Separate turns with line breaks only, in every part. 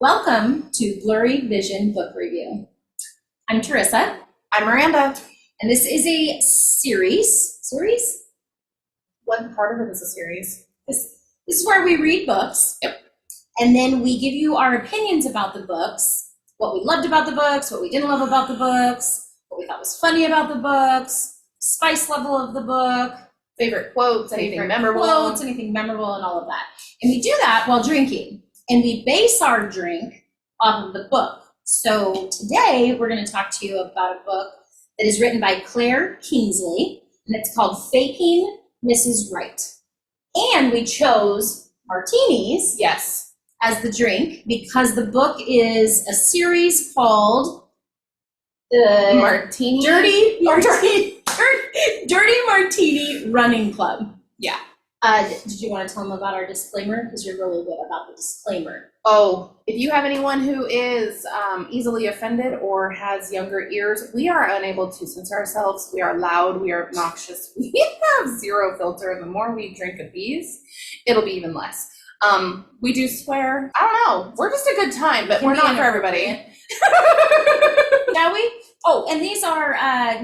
Welcome to Blurry Vision Book Review. I'm Teresa.
I'm Miranda.
And this is a series?
One part of it is a series.
This is where we read books.
Yep.
And then we give you our opinions about the books, what we loved about the books, what we didn't love about the books, what we thought was funny about the books, spice level of the book,
Favorite quotes, anything memorable.
and all of that. And we do that while drinking. And we base our drink off of the book. So today we're going to talk to you about a book that is written by Claire Kingsley, and it's called Faking Mrs. Right. And we chose martinis
Yes.
as the drink because the book is a series called the
Martini.
Dirty Martini Running Club.
Yeah.
Did you want to tell them about our disclaimer? Because you're really good about the disclaimer.
Oh, if you have anyone who is easily offended or has younger ears, we are unable to censor ourselves. We are loud. We are obnoxious. We have zero filter. The more we drink of these, it'll be even less. We do swear. I don't know. We're just a good time, but we're not for everybody.
Shall we? Oh, and these are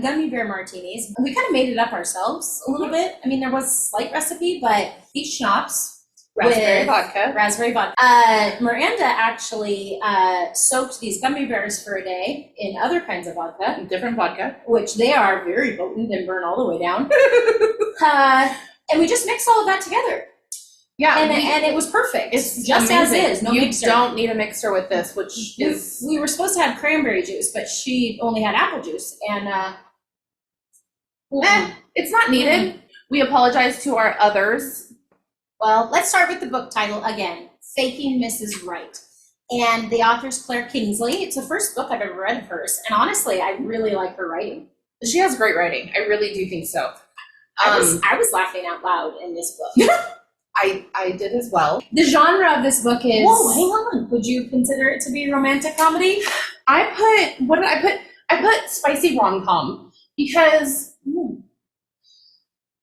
gummy bear martinis. We kind of made it up ourselves a little bit. I mean, there was a slight recipe, but peach schnapps
Raspberry vodka.
Miranda actually soaked these gummy bears for a day in other kinds of vodka.
Different vodka.
Which they are very potent and burn all the way down. And we just mixed all of that together.
Yeah,
and it was perfect.
It's
just
amazing.
as is. No
you
mixer.
don't need a mixer with this, which is
We were supposed to have cranberry juice, but she only had apple juice, and
it's not needed. We apologize to our others.
Well, let's start with the book title again, Faking Mrs. Right. And the author's Claire Kingsley. It's the first book I've ever read of hers, and honestly, I really like her writing.
She has great writing. I really do think so.
I was laughing out loud in this book.
I did as well.
The genre of this book is...
Whoa, hang on.
Would you consider it to be a romantic comedy?
I put spicy rom-com because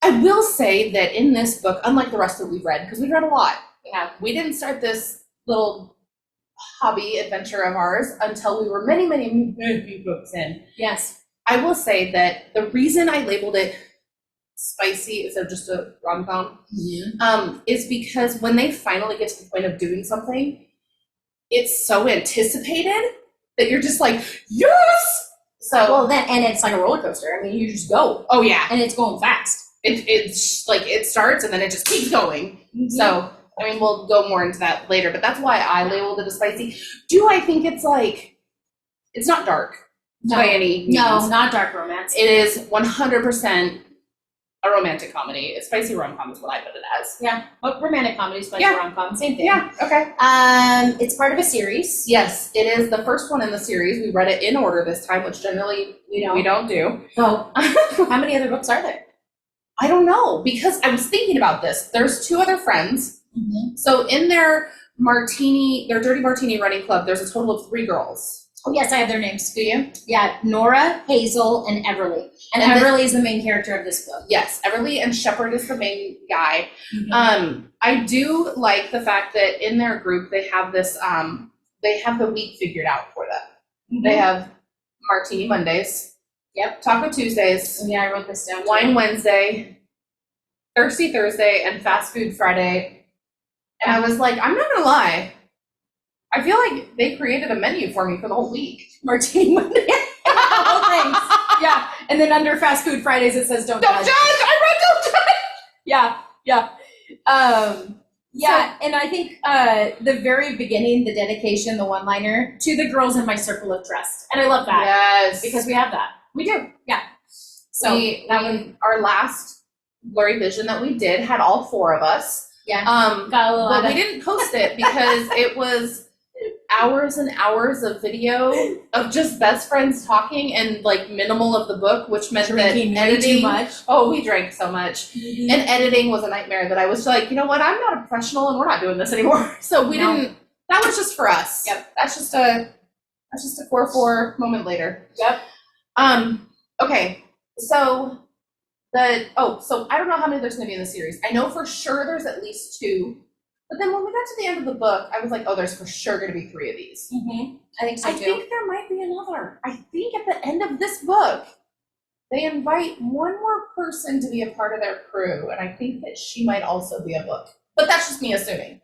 I will say that in this book, unlike the rest that we've read, because we've read a lot, we didn't start this little hobby adventure of ours until we were many, many, many books in.
Yes.
I will say that the reason I labeled it spicy instead of just a rom-com is because when they finally get to the point of doing something, it's so anticipated that you're just like, yes! So
and it's like a roller coaster. I mean, you just go.
Oh yeah.
And it's going fast.
It's like it starts and then it just keeps going. Mm-hmm. So I mean, we'll go more into that later, but that's why I labeled it as spicy. Do I think it's not dark by any means?
No, not dark romance.
It is 100% a romantic comedy. A spicy rom-com is what I put it as.
Yeah, romantic comedy, spicy rom-com, same thing.
Yeah, okay.
It's part of a series.
Yes, it is the first one in the series. We read it in order this time, which generally we don't do.
Oh, how many other books are there?
I don't know, because I was thinking about this. There's two other friends. Mm-hmm. So in their Dirty Martini Running Club, there's a total of 3 girls. Oh,
yes, I have their names.
Do you?
Yeah, Nora, Hazel, and Everly. And Everly is the main character of this book.
Yes, Everly and Shepard is the main guy. Mm-hmm. I do like the fact that in their group they have this, they have the week figured out for them. Mm-hmm. They have Martini Mondays.
Yep.
Taco Tuesdays.
Yeah, I wrote this down.
Wine Wednesday. Thirsty Thursday, and Fast Food Friday. And I was like, I'm not gonna lie. I feel like they created a menu for me for the whole week.
Martini Monday. All things. Yeah. And then under Fast Food Fridays it says don't judge.
I read don't judge.
Yeah. And I think the very beginning, the dedication, the one-liner, to the girls in my circle of trust. And I love that.
Yes.
Because we have that.
We do.
Yeah. So
our last Blurry Vision that we did had all 4 of us.
Yeah.
But we didn't post it because it was hours and hours of video of just best friends talking and like minimal of the book, which meant
drinking
that editing
too much.
Oh, we drank so much. Mm-hmm. And editing was a nightmare that I was like, you know what, I'm not a professional and we're not doing this anymore. So we didn't. That was just for us.
Yep.
That's just a 4-4 moment later.
Yep.
Okay. So I don't know how many there's going to be in the series. I know for sure there's at least 2 But then when we got to the end of the book, I was like, oh, there's for sure going to be 3 of these.
Mm-hmm. I think so
I
too.
think there might be another. I think at the end of this book, they invite one more person to be a part of their crew, and I think that she might also be a book. But that's just me assuming.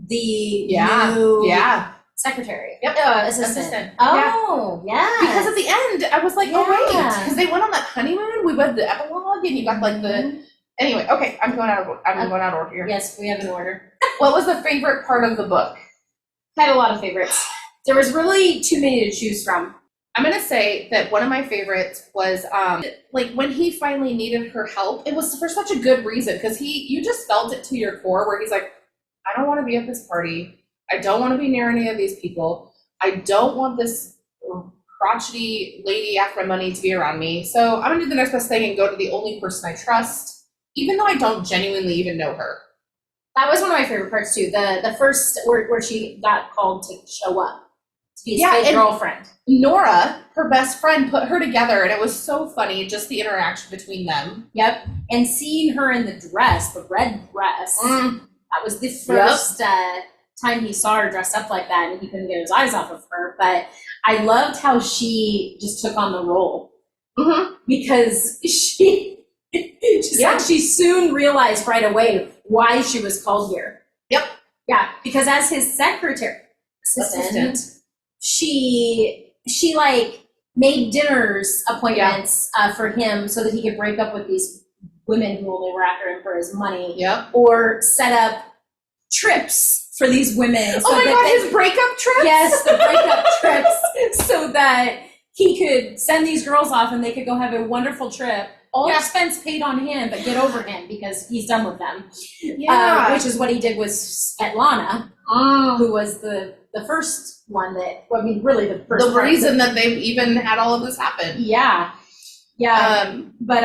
The new secretary.
Yep.
Assistant. Oh, yeah.
Because at the end, I was like, oh, wait.
Yeah.
Because they went on that honeymoon. We read the epilogue, and you got like the... Anyway, okay, I'm going out of order here.
Yes, we have an order.
What was the favorite part of the book?
I had a lot of favorites. There was really too many to choose from.
I'm going to say that one of my favorites was, like, when he finally needed her help, it was for such a good reason, because you just felt it to your core, where he's like, I don't want to be at this party. I don't want to be near any of these people. I don't want this crotchety lady after money to be around me. So I'm going to do the next best thing and go to the only person I trust, even though I don't genuinely even know her.
That was one of my favorite parts too. The first where she got called to show up to be his fake girlfriend.
Nora, her best friend, put her together, and it was so funny, just the interaction between them.
Yep. And seeing her in the dress, the red dress, that was the first time he saw her dressed up like that, and he couldn't get his eyes off of her. But I loved how she just took on the role.
Mm-hmm.
Because she soon realized right away why she was called here.
Yep.
Yeah, because as his assistant, she like made dinners appointments for him so that he could break up with these women who only were after him for his money.
Yep.
Or set up trips for these women.
So his breakup trips?
Yes, the breakup trips, so that he could send these girls off and they could go have a wonderful trip. All expense paid on him, but get over him because he's done with them. Yeah. Which is what he did with Svetlana, who was the first one that, well, I mean, really the first
the reason that they've even had all of this happen.
Yeah. Yeah. But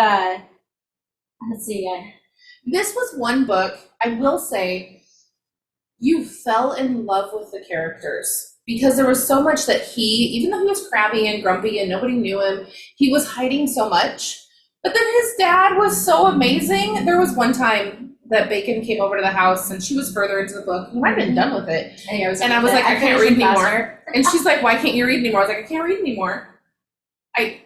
let's see.
This was one book, I will say, you fell in love with the characters. Because there was so much that even though he was crabby and grumpy and nobody knew him, he was hiding so much. But then his dad was so amazing. There was one time that Bacon came over to the house, and she was further into the book. He might have been done with it. And I was like, I can't read anymore. And she's like, why can't you read anymore? I was like, I can't read anymore. I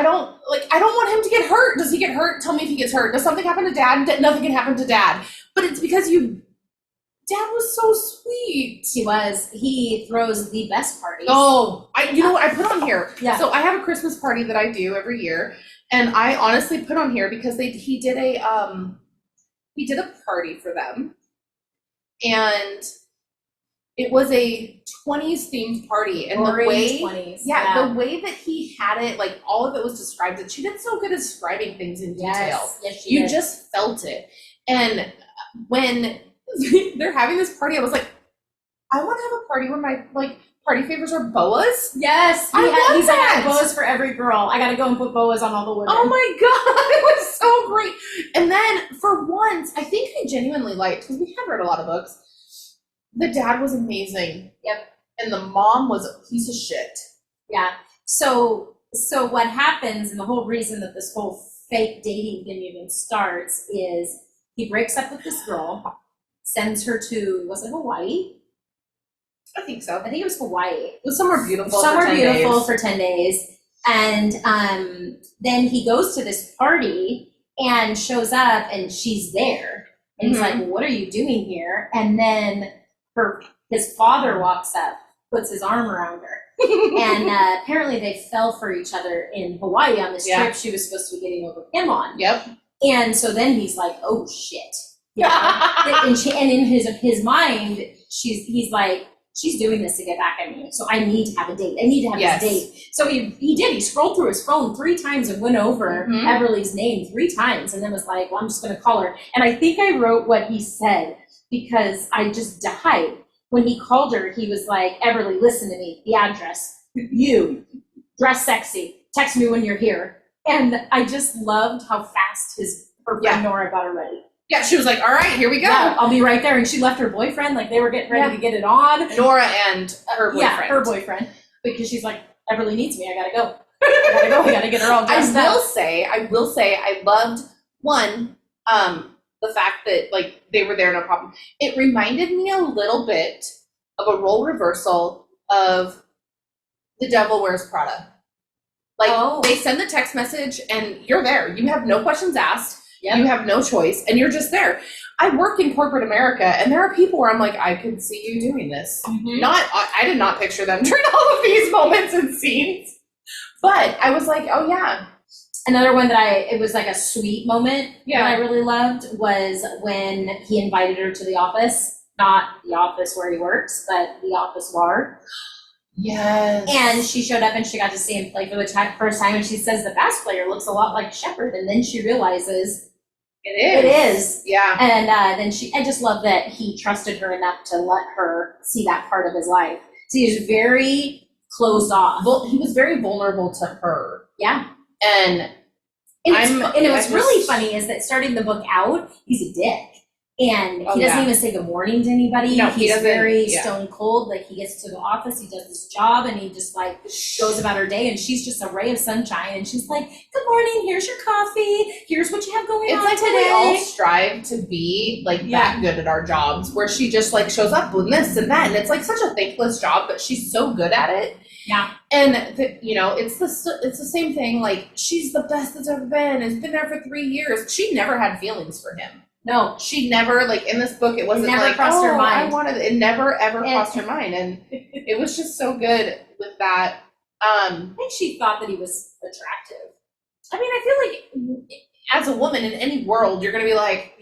don't want him to get hurt. Does he get hurt? Tell me if he gets hurt. Does something happen to Dad? Nothing can happen to Dad. But it's because Dad was so sweet.
He was. He throws the best parties.
Oh, you know what I put on here?
Yeah.
So I have a Christmas party that I do every year, and I honestly put on here because he did a party for them, and it was a 20s themed party, and
Orange
the way
20s.
the way that he had it, like all of it was described. That she did so good at describing things in detail.
Yes, she
you
did.
Just felt it, and when they're having this party, I was like, I want to have a party where my party favors are boas.
Yes,
he's like, I
have boas for every girl. I gotta go and put boas on all the women.
Oh my god, it was so great. And then for once, I think I genuinely liked, because we have read a lot of books, the dad was amazing.
Yep.
And the mom was a piece of shit.
Yeah. So what happens, and the whole reason that this whole fake dating thing even starts, is he breaks up with this girl, sends her to, was it Hawaii?
I think so.
I think it was Hawaii.
It was somewhere beautiful.
For 10 days. And then he goes to this party and shows up, and she's there. And he's like, well, what are you doing here? And then his father walks up, puts his arm around her. And apparently they fell for each other in Hawaii on this trip she was supposed to be getting over him on.
Yep.
And so then he's like, oh, shit. Yeah. and in his mind, he's like, she's doing this to get back at me, so I need to have a date. I need to have this date. So he did. He scrolled through his phone 3 times and went over Everly's name 3 times, and then was like, well, I'm just going to call her. And I think I wrote what he said because I just died. When he called her, he was like, Everly, listen to me. The address. You. Dress sexy. Text me when you're here. And I just loved how fast her friend Nora got her ready.
Yeah, she was like, all right, here we go.
Yeah, I'll be right there. And she left her boyfriend, like they were getting ready to get it on.
Nora and her boyfriend.
Yeah, her boyfriend. Because she's like, Everly needs me, I gotta go. I gotta get her all dressed up.
I will say, I loved, one, the fact that like they were there, no problem. It reminded me a little bit of a role reversal of The Devil Wears Prada. Like they send the text message and you're there. You have no questions asked. Yep. You have no choice and you're just there. I work in corporate America and there are people where I'm like, I could see you doing this. Mm-hmm. I did not picture them during all of these moments and scenes. But I was like, oh yeah.
Another one that it was like a sweet moment that I really loved was when he invited her to the office, not the office where he works, but the office bar.
Yes.
And she showed up and she got to see him play for the first time and she says the bass player looks a lot like Shepard, and then she realizes it is.
Yeah.
And then I just love that he trusted her enough to let her see that part of his life. So he was very closed off.
He was very vulnerable to her.
Yeah.
And
what's really funny is that starting the book out, he's a dick. And he doesn't even say good morning to anybody.
No,
he's very stone cold. Like he gets to the office, he does his job, and he just like goes about her day. And she's just a ray of sunshine. And she's like, "Good morning. Here's your coffee. Here's what you have going on
It's like
today."
We all strive to be like that good at our jobs, where she just like shows up with this and that, and it's like such a thankless job, but she's so good at it.
Yeah.
And it's the same thing. Like she's the best that's ever been. It's been there for 3 years. She never had feelings for him.
No,
she never, like, in this book, it wasn't
never crossed her mind.
It never, ever crossed her mind. And it was just so good with that.
I think she thought that he was attractive.
I mean, I feel like as a woman in any world, you're going to be like,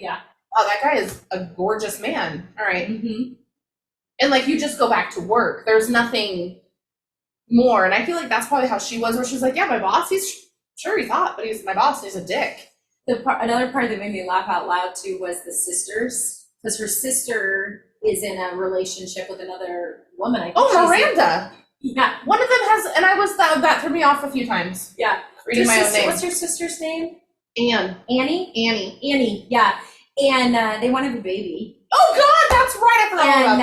oh, that guy is a gorgeous man. All right.
Mm-hmm.
And, like, you just go back to work. There's nothing more. And I feel like that's probably how she was, where she's like, yeah, my boss, he's hot, but he's my boss, he's a dick.
Another part that made me laugh out loud too was the sisters, because her sister is in a relationship with another woman. I think
Miranda.
Yeah,
one of them has, and that threw me off a few times.
Yeah,
reading my own name.
What's her sister's name?
Annie.
Yeah, and they want to have a baby.
Oh God, that's right. I forgot about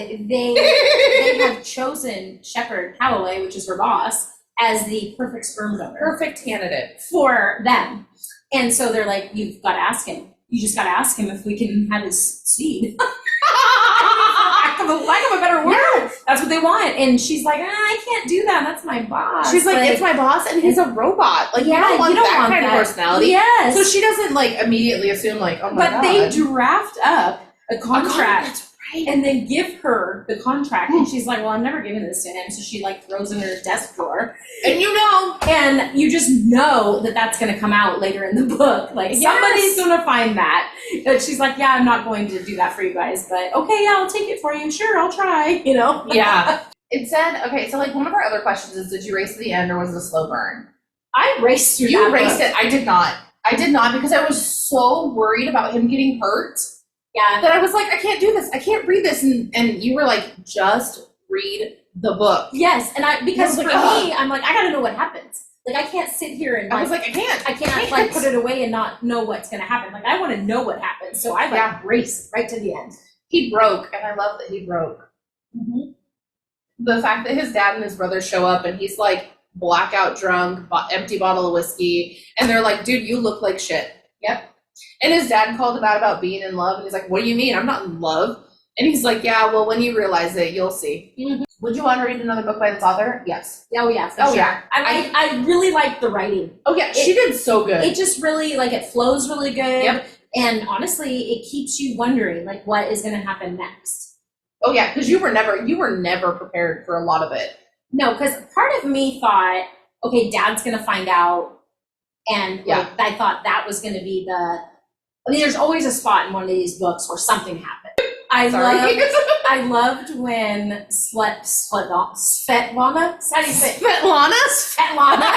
this. They have chosen Shepard Calloway, which is her boss, as the perfect sperm donor,
perfect candidate
for them. And so they're like, you've got to ask him. You just got to ask him if we can have his seed. lack of a better word. Yeah. That's what they want. And she's like, I can't do that. That's my boss.
She's like, it's my boss and he's a robot. Like, you don't want that kind of personality.
Yes.
So she doesn't like immediately assume like, oh my God.
But they draft up a contract.
That's right.
And then give her the contract. And she's like, well, I'm never giving this to him. So she like throws it in her desk drawer.
And
and you just know that that's going to come out later in the book. Like somebody's going to find that. But she's like, yeah, I'm not going to do that for you guys. But okay, yeah, I'll take it for you. Sure, I'll try,
Yeah. It said, okay, so like one of our other questions is, did you race to the end or was it a slow burn?
I raced through
You raced it. I did not because I was so worried about him getting hurt.
Yeah.
That I was like, I can't do this. I can't read this. And you were like, just read the book.
Yes. And because for me, I'm like, I got to know what happens. Like, I can't sit here and
I was like, I can't
like put it away and not know what's going to happen. Like, I want to know what happens. So I raced right to the end.
He broke. And I love that he broke.
Mm-hmm.
The fact that his dad and his brother show up and he's like blackout drunk, empty bottle of whiskey. And they're like, dude, you look like shit.
Yep.
And his dad called him out about being in love. And he's like, what do you mean? I'm not in love. And he's like, yeah, well, when you realize it, you'll see.
Mm-hmm.
Would you want to read another book by this author? Yes.
Oh, yeah, for sure.
Yeah.
I really like the writing.
Oh, yeah. She did so good.
It just really, like, it flows really good.
Yep.
And honestly, it keeps you wondering, like, what is going to happen next.
Oh, yeah, because you were never prepared for a lot of it.
No, because part of me thought, okay, Dad's going to find out. And like, I thought that was going to be there's always a spot in one of these books where something happened. I loved when Svetlana, how do you say it? Svetlana.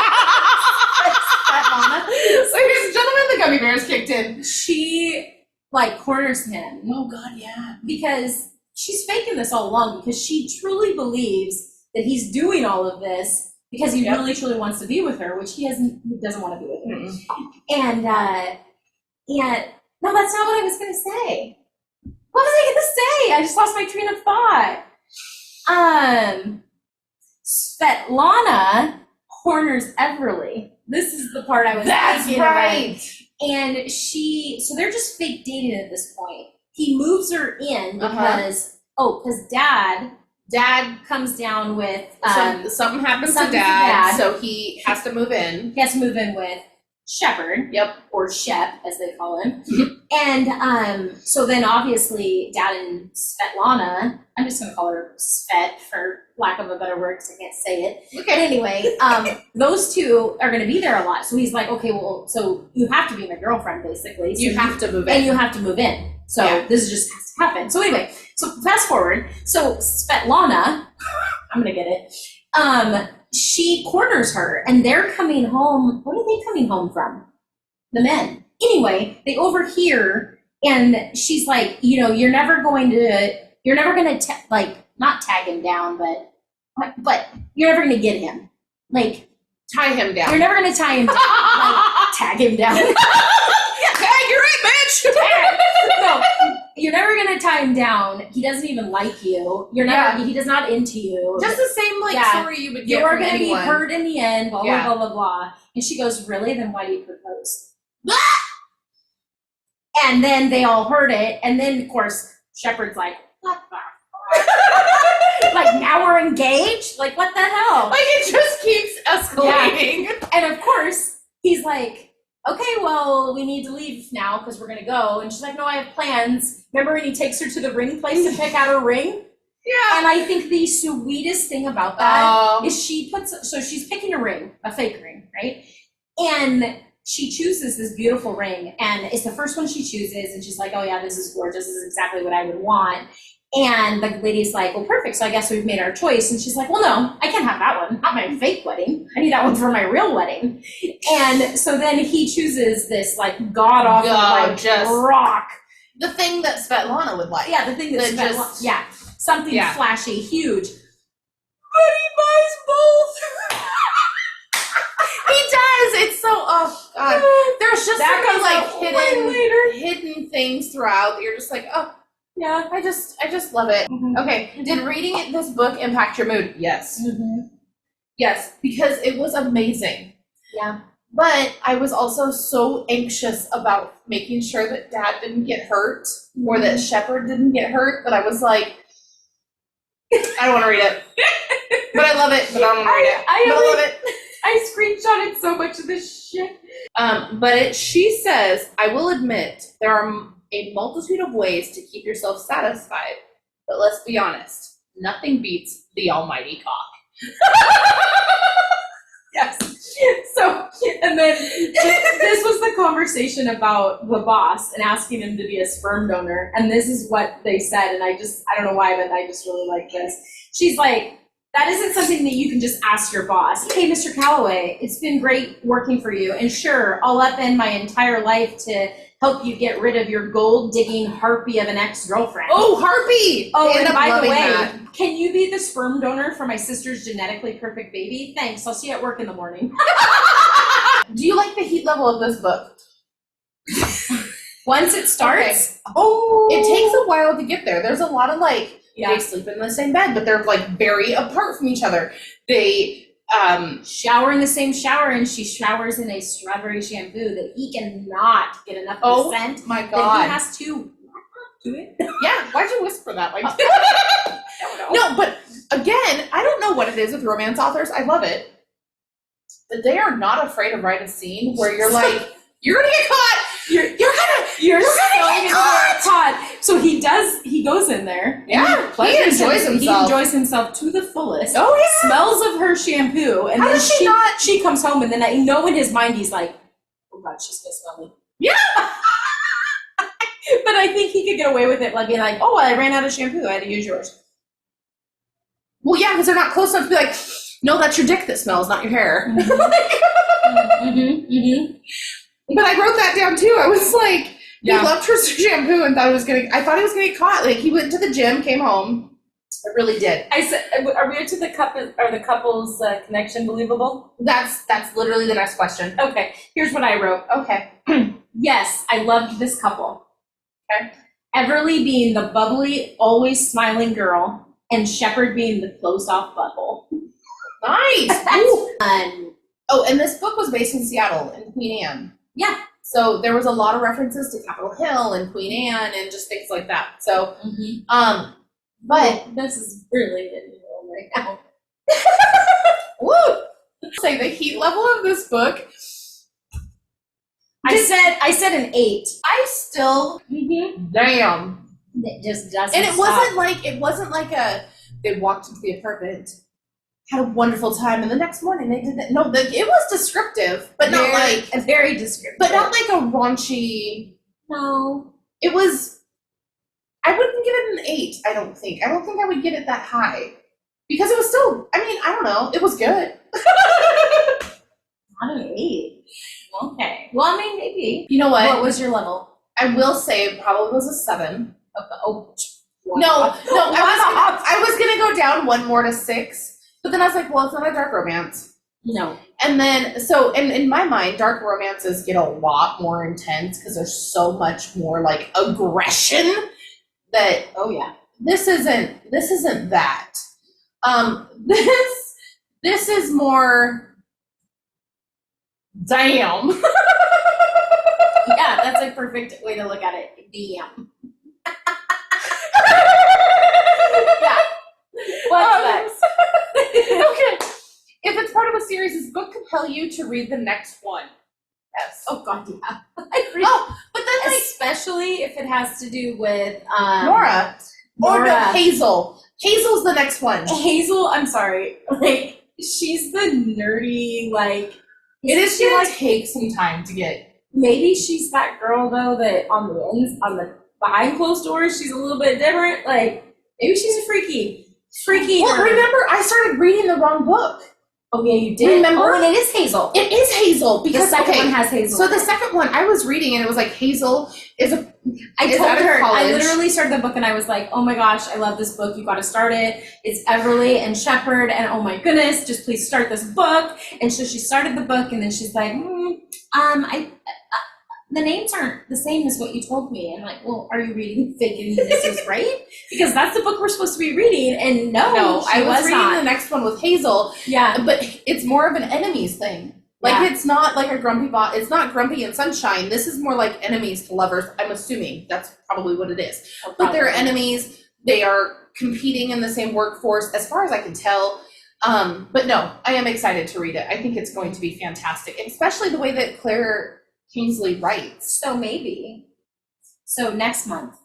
Ladies and gentlemen, the gummy bears kicked in.
She, like, corners him.
Oh, God, yeah.
Because she's faking this all along, because she truly believes that he's doing all of this because he really, truly wants to be with her, which he doesn't want to be with her. Mm-hmm. And no, that's not what I was going to say. What was I going to say? I just lost my train of thought. Svetlana corners Everly. This is the part I was thinking
right.
about. And so they're just fake dating at this point. He moves her in because, because dad comes down with,
something happens to
something to
dad,
Dad.
so he has to move in.
he has to move in with Shepherd.
Yep.
Or Shep, as they call him. And so then obviously Dad and Svetlana, I'm just gonna call her Svet for lack of a better word because I can't say it. But
Okay.
anyway, those two are gonna be there a lot. So he's like, okay, well, so you have to be my girlfriend, basically. So
You have to move in.
and you have to move in. So
Yeah.
this just has to happen. So anyway, so fast forward. So Svetlana, I'm gonna get it. She corners her, and they're coming home. What are they coming home from? The men. Anyway, they overhear, and she's like, you're never gonna not tag him down, but you're never gonna get him. Like,
Tie him down.
you're never gonna tie him down. Like, tag him down.
Tag, you're right, bitch.
No, you're never gonna tie him down. He doesn't even like you. He does not into you.
Just the same story you would get
You're
from
gonna
anyone.
be hurt in the end, blah,
Yeah.
blah, blah, blah, blah. And she goes, really? Then why do you propose? And then they all heard it, and then of course Shepherd's like, what the fuck? Like, now we're engaged? Like, what the hell?
Like, it just keeps escalating.
And of course, he's like, okay, well, we need to leave now because we're gonna go. And she's like, no, I have plans. Remember when he takes her to the ring place to pick out her ring?
Yeah.
And I think the sweetest thing about that is she's picking a ring, a fake ring, right? And she chooses this beautiful ring, and it's the first one she chooses, and she's like, oh yeah, this is gorgeous, this is exactly what I would want. And the lady's like, well, perfect, so I guess we've made our choice. And she's like, well, no, I can't have that one, not my fake wedding. I need that one for my real wedding. And so then he chooses this like god-awful rock.
The thing that Svetlana would like.
Yeah, the thing that's something
Yeah.
flashy, huge. But he buys both.
He does. It's so, oh god. There's just
That
so many
comes out way later.
hidden things throughout that you're just like, oh
Yeah.
I just love it.
Mhm.
Okay. Did reading this book impact your mood? Yes.
Mm-hmm.
Yes, because it was amazing.
Yeah.
But I was also so anxious about making sure that Dad didn't get hurt or that Shepherd didn't get hurt that I was like, I don't want to read it. But I love it, but I don't want to read it. But I love it.
I screenshotted so much of this shit.
She says, I will admit, there are a multitude of ways to keep yourself satisfied, but let's be honest, nothing beats the almighty cock.
Yes. So, and then this was the conversation about the boss and asking him to be a sperm donor. And this is what they said. And I don't know why, but I just really like this. She's like, that isn't something that you can just ask your boss. Hey, Mr. Calloway, it's been great working for you. And sure, I'll upend my entire life to help you get rid of your gold-digging harpy of an ex-girlfriend.
Oh, Harpy!
Oh,
I end
and
up
by the
loving
way,
that.
can you be the sperm donor for my sister's genetically perfect baby? Thanks, I'll see you at work in the morning.
Do you like the heat level of this book?
Once it starts,
It takes a while to get there. There's a lot of
Yeah.
they sleep in the same bed, but they're very apart from each other. They
shower in the same shower, and she showers in a strawberry shampoo that he cannot get enough of the scent.
my
That
god.
he has to do it.
Yeah, why'd you whisper that? Like
I don't know.
No, but again, I don't know what it is with romance authors. I love it. But they are not afraid to write a scene where you're like, you're gonna get caught. You're
You're
gonna
so
get caught.
So he goes in there.
Yeah, he
Pleasures
enjoys
him-
himself.
He enjoys himself to the fullest.
Oh yeah.
Smells of her shampoo, and
How
then
does she not-
she comes home, and then I know in his mind he's like, oh god, she's gonna smell me.
Yeah.
But I think he could get away with it, like being like, oh, I ran out of shampoo, I had to use yours.
Well, yeah, because they're not close enough to be like, no, that's your dick that smells, not your hair. But I wrote that down too. I was like, he loved her shampoo and I thought he was gonna get caught. Like he went to the gym, came home. I really did.
I said, are we to the couple's connection believable?
That's literally the next question.
Okay, here's what I wrote.
Okay.
Yes, I loved this couple.
Okay.
Everly being the bubbly, always smiling girl, and Shepherd being the closed-off butthole.
Nice.
That's
Ooh.
fun.
Oh, and this book was based in Seattle, in Queen Anne.
Yeah.
So there was a lot of references to Capitol Hill and Queen Anne and just things like that. So, but
this is really in right now.
woo! Say the heat level of this book.
I said an 8.
I still, damn.
It just doesn't.
And it
stop.
wasn't like they walked into the apartment, had a wonderful time, and the next morning they did that. No, it was descriptive, but not like
very descriptive,
but not like a raunchy.
No,
it was. I wouldn't give it an 8. I don't think I would give it that high because it was still. I mean, I don't know. It was good.
Not an 8. Okay. Well, I mean, maybe.
You know what?
What was your level?
I will say it probably was a 7.
Okay. Oh.
No. I was gonna go down one more to 6, but then I was like, well, it's not a dark romance.
No.
And then, so in my mind, dark romances get a lot more intense because there's so much more like aggression that.
Oh yeah.
This isn't that. This is more. Damn.
Yeah, that's a perfect way to look at it. Damn. Yeah. What's next?
Okay. If it's part of a series, this book compel you to read the next one. Yes.
Oh God, yeah. I agree.
Oh, but then
especially if it has to do with
Nora. Or no, Hazel. Hazel's the next one.
Hazel, I'm sorry. Like, she's the nerdy, like.
It is gonna take some time to get.
Maybe she's that girl though that on the behind closed doors she's a little bit different. Like maybe she's a freaky.
Well,
nerd.
remember I started reading the wrong book.
Oh yeah, you did.
Remember?
Oh, and it is Hazel.
It is Hazel because
the second one has Hazel.
So the second one I was reading and it was like Hazel is a.
I told her.
College.
I literally started the book and I was like, "Oh my gosh, I love this book. You got to start it. It's Everly and Shepherd, and oh my goodness, just please start this book." And so she started the book, and then she's like, the names aren't the same as what you told me. I'm like, "Well, are you reading thinking this is right? Because that's the book we're supposed to be reading." And no,
I was reading
not.
the next one with Hazel.
Yeah,
but it's more of an enemies thing. Like, it's not like a grumpy bot. It's not Grumpy and Sunshine. This is more like enemies to lovers. I'm assuming that's probably what it is. But they're enemies. They are competing in the same workforce, as far as I can tell. But no, I am excited to read it. I think it's going to be fantastic, especially the way that Claire Kingsley writes.
So maybe. So next month,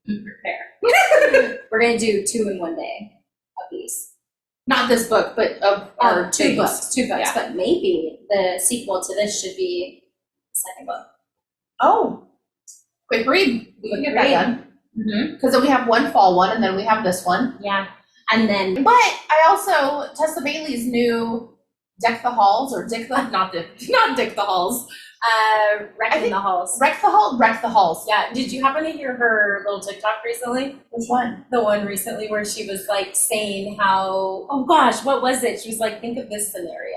prepare. We're going to do 2 in one day of these.
Not this book, but of our
2 books. 2 books.
Yeah.
But maybe the sequel to this should be the second book.
Oh, quick read. We can get that done. Because then we have one fall one, and then we have this one.
Yeah. And then.
But I also, Tessa Bailey's new Deck the Halls, or Dick the, not Dick the Halls.
Wrecking the Halls.
Wreck the Halls.
Yeah. Did you happen to hear her little TikTok recently?
Which one?
The one recently where she was like saying how, oh gosh, what was it? She was like, think of this scenario.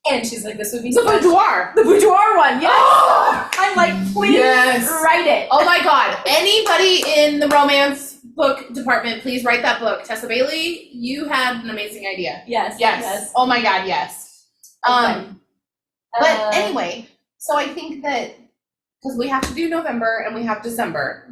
And she's like, this would be
the boudoir.
The boudoir one, yes.
Oh!
I'm like, please write it.
Oh my God. Anybody in the romance book department, please write that book. Tessa Bailey, you had an amazing idea.
Yes.
Oh my God, yes.
Okay.
But anyway, so I think that because we have to do November and we have December.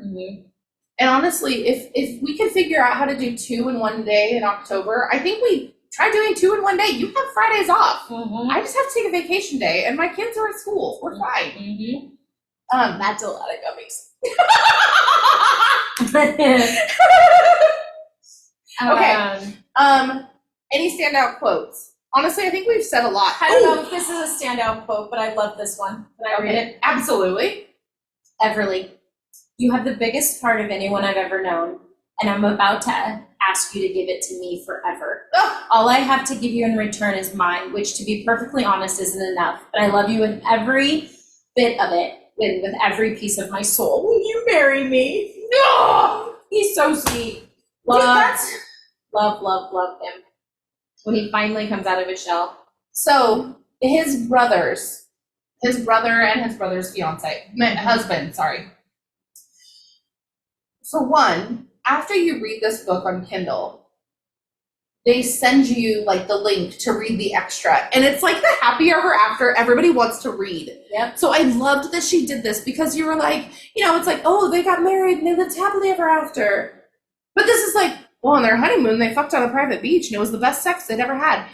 And honestly, if we can figure out how to do 2 in one day in October, I think we try doing 2 in one day. You have Fridays off. I just have to take a vacation day, and my kids are at school. We're fine.
That's a lot of gummies.
Okay. Any standout quotes? Honestly, I think we've said a lot.
I don't know if this is a standout quote, but I love this one. Can I read it?
Absolutely.
Everly, you have the biggest heart of anyone I've ever known, and I'm about to ask you to give it to me forever. All I have to give you in return is mine, which, to be perfectly honest, isn't enough. But I love you with every bit of it, with every piece of my soul. Will you marry me? No! He's so sweet. Love him. When he finally comes out of his shell.
So his brother and his brother's husband, sorry. For one, after you read this book on Kindle, they send you like the link to read the extra. And it's like the happy ever after everybody wants to read.
Yep.
So I loved that she did this because you were like, you know, it's like, oh, they got married and they lived happily ever after. But this is like, well, on their honeymoon, they fucked on a private beach and it was the best sex they'd ever had.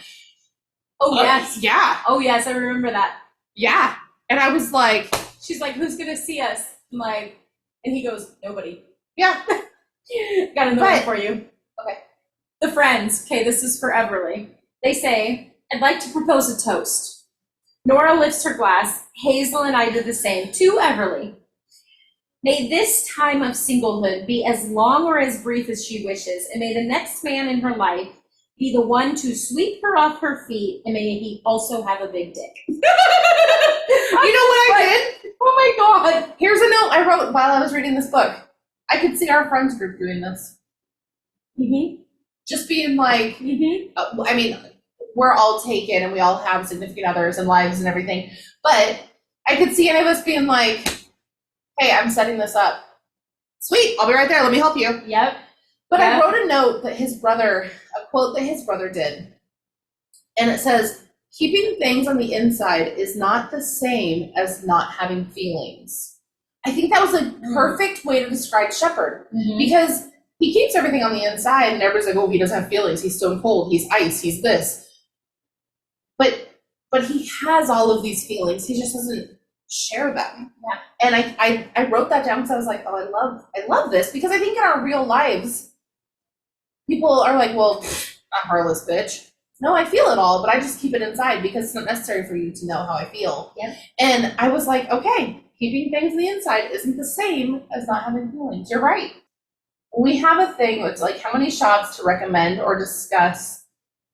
Oh, yes.
Yeah.
Oh, yes, I remember that.
Yeah. And I was like,
she's like, who's going to see us? I'm like, and he goes, nobody.
yeah.
Got another one for you. Okay. The friends. Okay, this is for Everly. They say, I'd like to propose a toast. Nora lifts her glass. Hazel and I do the same. To Everly. May this time of singlehood be as long or as brief as she wishes, and may the next man in her life be the one to sweep her off her feet, and may he also have a big dick.
You know what I did?
Oh my God.
Here's a note I wrote while I was reading this book. I could see our friends group doing this.
Mm-hmm.
Just being like,
Mm-hmm.
I mean, we're all taken and we all have significant others and lives and everything. But I could see any of us being like, hey, I'm setting this up. Sweet, I'll be right there. Let me help you.
Yep.
But
Yep.
I wrote a note that a quote that his brother did. And it says, keeping things on the inside is not the same as not having feelings. I think that was a perfect way to describe Shepard.
Mm-hmm.
Because he keeps everything on the inside and everybody's like, oh, he doesn't have feelings. He's stone cold. He's ice. He's this. But he has all of these feelings. He just doesn't share them.
Yeah.
And I wrote that down because I was like, oh, I love this, because I think in our real lives, people are like, well, I'm a heartless bitch. No, I feel it all, but I just keep it inside because it's not necessary for you to know how I feel.
Yep.
And I was like, okay, keeping things on the inside isn't the same as not having feelings. You're right. We have a thing that's like how many shots to recommend or discuss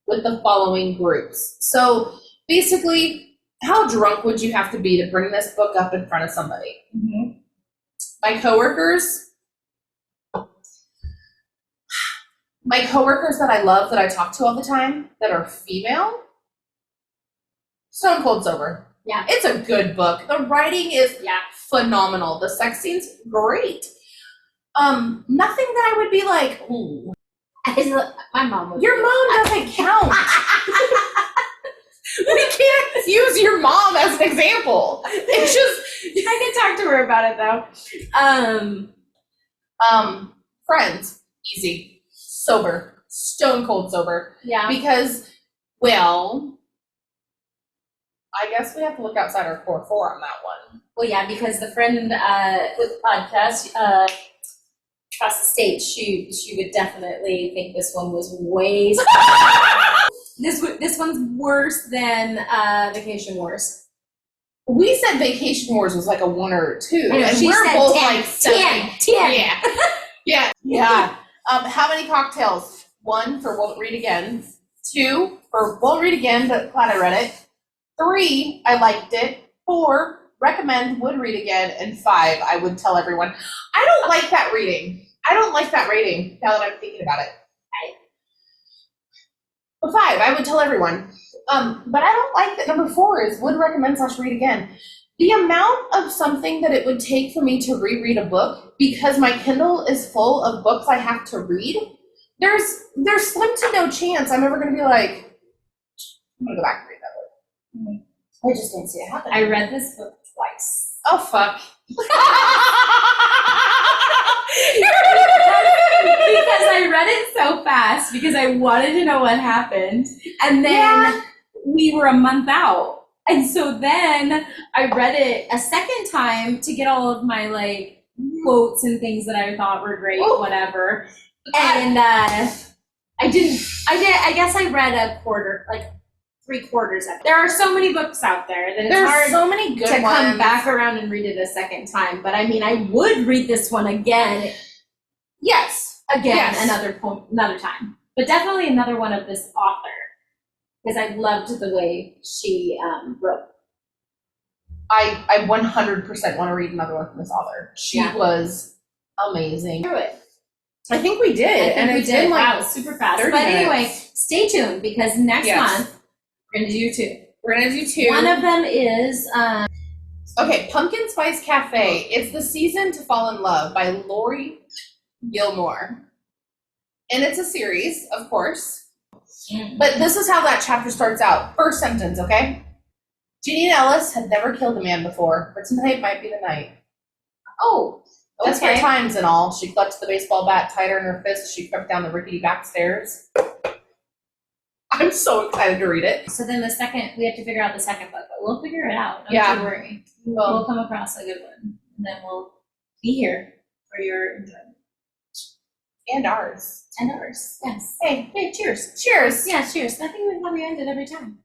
with the following groups. So basically, how drunk would you have to be to bring this book up in front of somebody?
Mm-hmm.
My coworkers that I love, that I talk to all the time, that are female, stone cold sober.
Yeah.
It's a good book. The writing is phenomenal. The sex scenes, great. Nothing that I would be like, ooh.
My mom would.
Your mom doesn't count. We can't use your mom as an example. It's just,
I can talk to her about it though.
Friends, easy, sober, stone cold sober.
Yeah.
Because, well, I guess we have to look outside our core four on that one.
Well, yeah, because the friend with the podcast across the state, she would definitely think this one was way. This one's worse than Vacation Wars.
We said Vacation Wars was like a 1 or 2, and
she
we're
said
both
10,
like 7.
10.
Yeah. How many cocktails? 1 for won't read again. 2 for won't read again, but glad I read it. 3, I liked it. 4, recommend, would read again. And 5, I would tell everyone. I don't like that reading. I don't like that rating now that I'm thinking about it. But 5, I would tell everyone. But I don't like that number 4 is would recommend / read again. The amount of something that it would take for me to reread a book, because my Kindle is full of books I have to read, there's slim to no chance I'm ever going to be like, I'm going to go back and read that book. I just don't see it happen.
I read this book twice.
Oh, fuck.
Because I read it so fast because I wanted to know what happened. And then we were a month out. And so then I read it a second time to get all of my like quotes and things that I thought were great, whatever. And I guess I read a quarter, like 3/4 of it. There are so many books out there that it's hard
so many good
to
ones.
come back around and read it a second time. But I mean, I would read this one again.
Yes.
Another time. But definitely another one of this author. Because I loved the way she wrote.
I 100% want to read another one from this author. She was amazing.
Through it.
I think we did.
And we did.
Like,
wow, super fast.
30
But
minutes.
anyway, stay tuned because next month we're going to do 2.
We're going to do 2.
One of them is...
okay, Pumpkin Spice Cafe. It's the Season to Fall in Love by Lori Gilmore. And it's a series, of course. But this is how that chapter starts out. First sentence, okay? Jeannie Ellis had never killed a man before, but tonight might be the night.
Oh,
Desperate
okay.
times and all. She clutched the baseball bat tighter in her fist as she crept down the rickety back stairs. I'm so excited to read it.
So then we have to figure out the second book, but we'll figure it out. Don't
Yeah.
you worry.
Well,
We'll come across a good one, and then we'll be here for your enjoyment.
and ours.
And ours. Yes.
Hey,
Hey, cheers.
cheers.
Yeah, cheers. I think we have you end it every time.